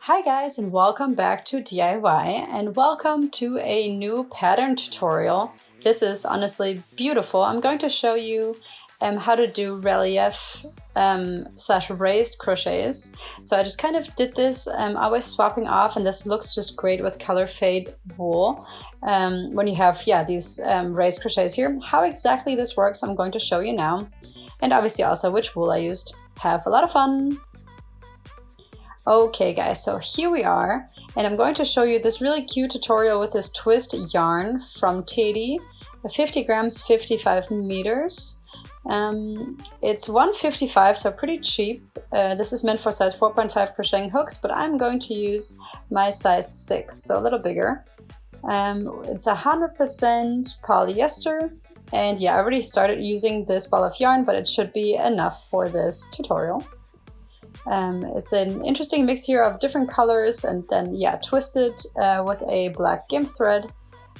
Hi guys, and welcome back to DIY and welcome to a new pattern tutorial. This is honestly beautiful. I'm going to show you how to do relief slash raised crochets. So I just kind of did this, always swapping off, and this looks just great with color fade wool when you have these raised crochets here. How exactly this works I'm going to show you now, and obviously also which wool I used. Have a lot of fun! Okay guys, so here we are, and I'm going to show you this really cute tutorial with this twist yarn from Teddy, 50 grams, 55 meters. It's $1.55, so pretty cheap. This is meant for size 4.5 crocheting hooks, but I'm going to use my size 6, so a little bigger. It's 100% polyester, and I already started using this ball of yarn, but it should be enough for this tutorial. It's an interesting mix here of different colors, and then twisted with a black gimp thread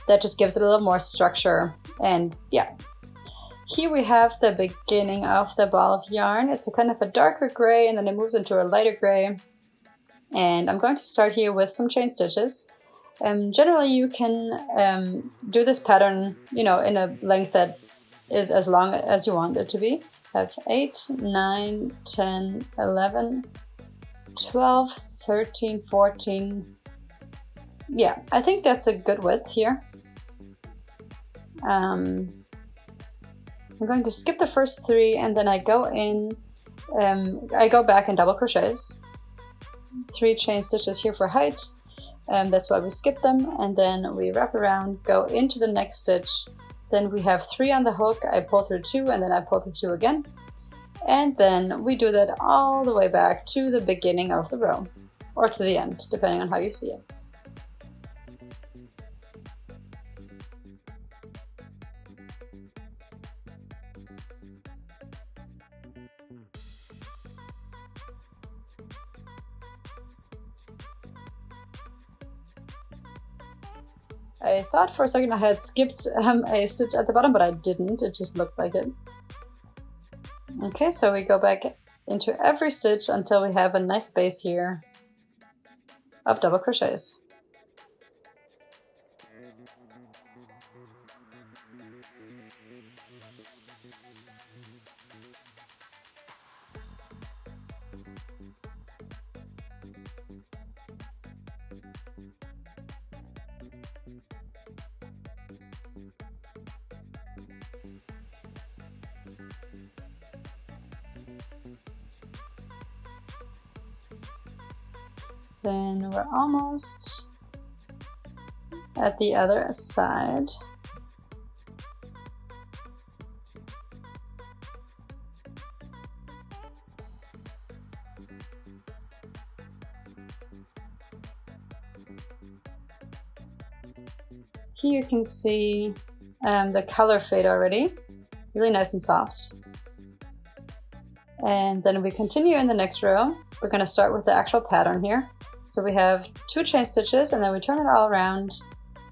that just gives it a little more structure. And here we have the beginning of the ball of yarn. It's a kind of a darker gray, and then it moves into a lighter gray. And I'm going to start here with some chain stitches. Generally you can do this pattern, in a length that is as long as you want it to be. I have 8, 9, 10, 11, 12, 13, 14. I think that's a good width here. I'm going to skip the first 3, and then I go in, I go back in double crochets. 3 chain stitches here for height, that's why we skip them, and then we wrap around, go into the next stitch. Then we have 3 on the hook, I pull through 2, and then I pull through 2 again. And then we do that all the way back to the beginning of the row, or to the end, depending on how you see it. I thought for a second I had skipped a stitch at the bottom, but I didn't. It just looked like it. Okay, so we go back into every stitch until we have a nice base here of double crochets. Then we're almost at the other side. Here you can see the color fade already, really nice and soft. And then we continue in the next row. We're going to start with the actual pattern here. So we have 2 chain stitches, and then we turn it all around,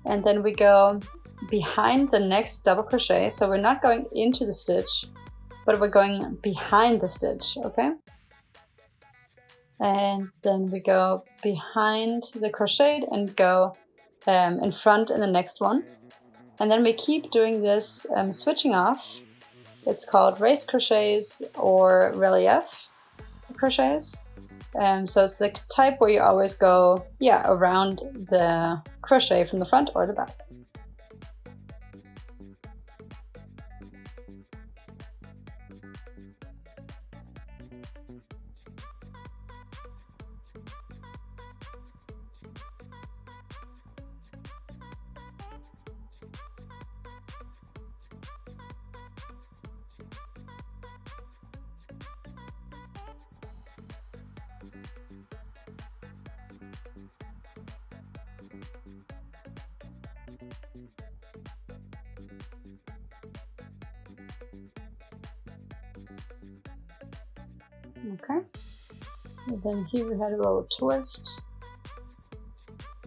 and then we go behind the next double crochet. So we're not going into the stitch, but we're going behind the stitch, okay? And then we go behind the crochet and go in front in the next one. And then we keep doing this switching off. It's called raised crochets or relief crochets. So it's the type where you always go around the crochet from the front or the back. Okay, and then here we had a little twist,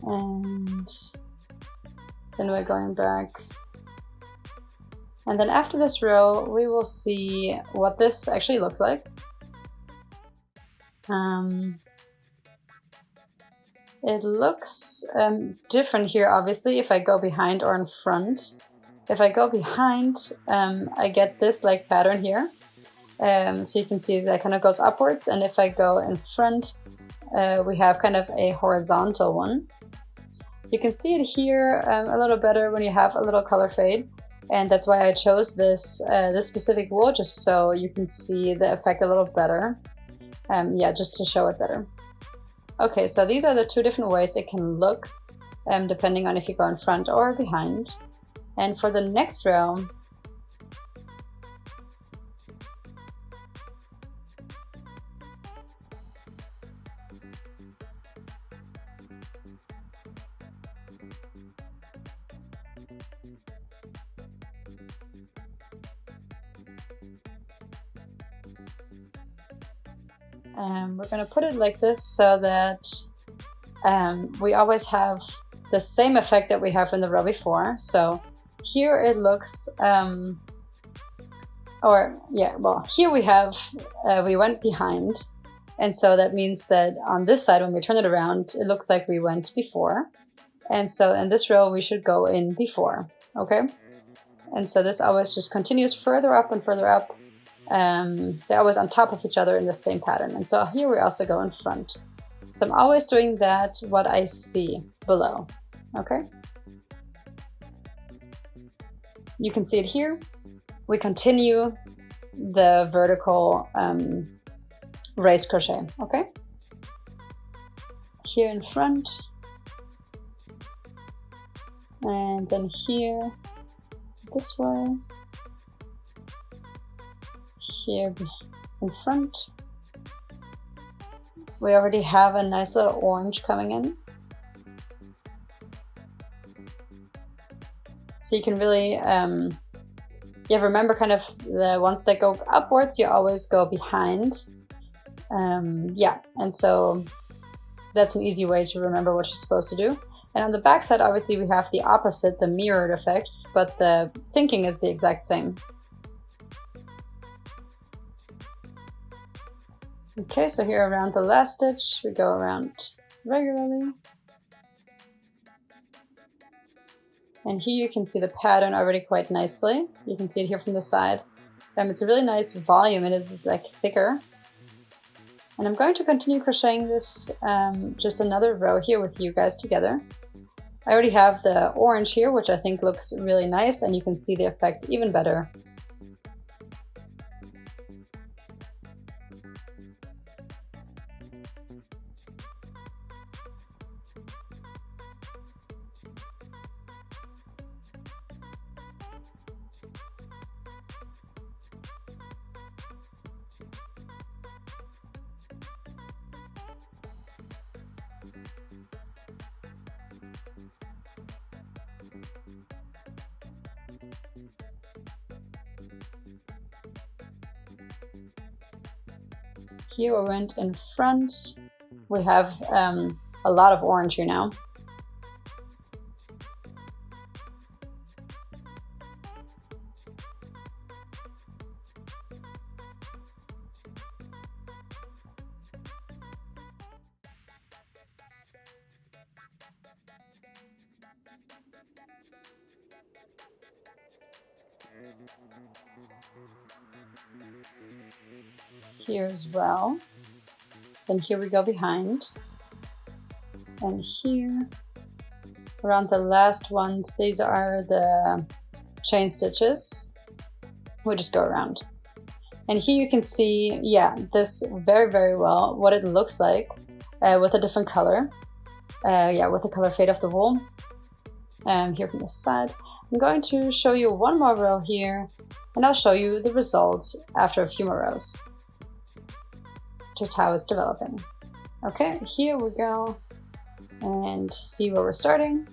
and then we're going back, and then after this row we will see what this actually looks like. It looks different here, obviously, if I go behind or in front. If I go behind, I get this like pattern here. So you can see that kind of goes upwards, and if I go in front, we have kind of a horizontal one. You can see it here a little better when you have a little color fade, and that's why I chose this specific wool, just so you can see the effect a little better. Yeah, just to show it better. Okay, so these are the two different ways it can look, depending on if you go in front or behind. And for the next row, we're going to put it like this so that we always have the same effect that we have in the row before. So here it looks, here we have, we went behind. And so that means that on this side, when we turn it around, it looks like we went before. And so in this row, we should go in before, okay? And so this always just continues further up and further up. They're always on top of each other in the same pattern. And so here we also go in front. So I'm always doing that, what I see below, okay? You can see it here. We continue the vertical raised crochet, okay? Here in front. And then here, this way. Here in front. We already have a nice little orange coming in. So you can really, remember kind of the ones that go upwards, you always go behind. And so that's an easy way to remember what you're supposed to do. And on the back side, obviously we have the opposite, the mirrored effect, but the thinking is the exact same. Okay, so here around the last stitch, we go around regularly. And here you can see the pattern already quite nicely. You can see it here from the side. It's a really nice volume, it is like thicker. And I'm going to continue crocheting this just another row here with you guys together. I already have the orange here, which I think looks really nice, and you can see the effect even better. Here we went in front. We have a lot of orange here now. Here as well. Then here we go behind. And here, around the last ones, these are the chain stitches. We just go around. And here you can see, this very, very well, what it looks like with a different color. With the color fade of the wool. Here from this side. I'm going to show you one more row here, and I'll show you the results after a few more rows. Just how it's developing. Okay, here we go, and see where we're starting.